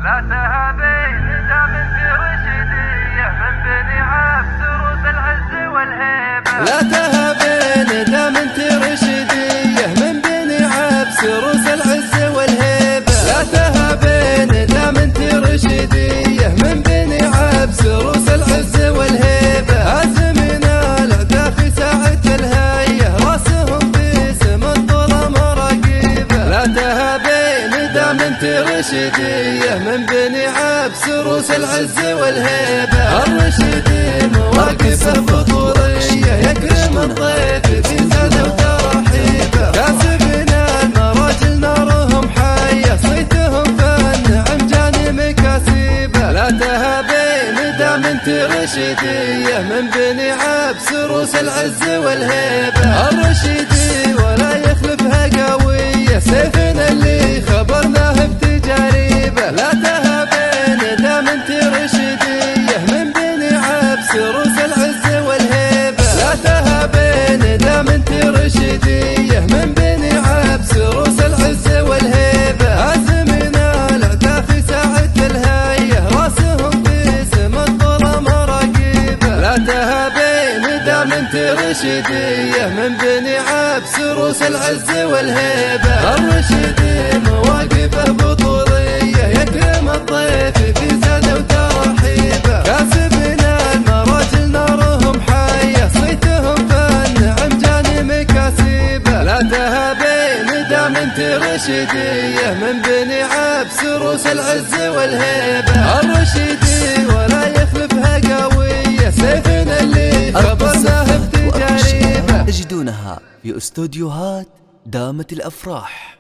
لا تهابي دام انت رشيدية من بني عبس روس العز والهيبة. لا تهابين دام انت رشيدية من بني عبس روس العز والهيبة. لا تهابين دام انت رشيدية من بني عبس روس العز والهيبة. هازمين الاعداء في ساعة الهية راسهم في سما الظلام رقيبة. لا تهابين دام انت رشيدية من بني عبس روس العز والهيبة. الرشيدي مواقفه بطولية يكرم الضيف في سنة وترحيبه. كاسبين المراجل نارهم حية صيتهم فن عمجاني مكاسيبه. لا تهابين دام انت رشيدية من بني عبس روس العز والهيبة. الرشيدي ولا يخلفها قوية سيفنا اللي خبرناه بتجاريبه. لا تهابين دام انت رشيدية من بني عبس روس العز والهيبة. لا تهابين دام انت رشيدية من بني عبس روس العز والهيبة. هازمين الاعداء في ساعة الهية راسهم في سما الظلام رقيبة. لا تهابين دام انت رشيدية من بني عبس روس العز والهيبة. الرشيدي مواقفه بطولية يكرم الضيف في سنة وترحيبه. كاسبين المراجل نارهم حية صيتهم فن عمجاني مكاسيبه. لا تهابين دام انت رشيدية من بني عبس روس العز والهيبة. الرشيدي ولا يخلفها قوية سيفنا اللي خبرناه بتجاريبه. تجدونها في استوديوهات دامت الأفراح.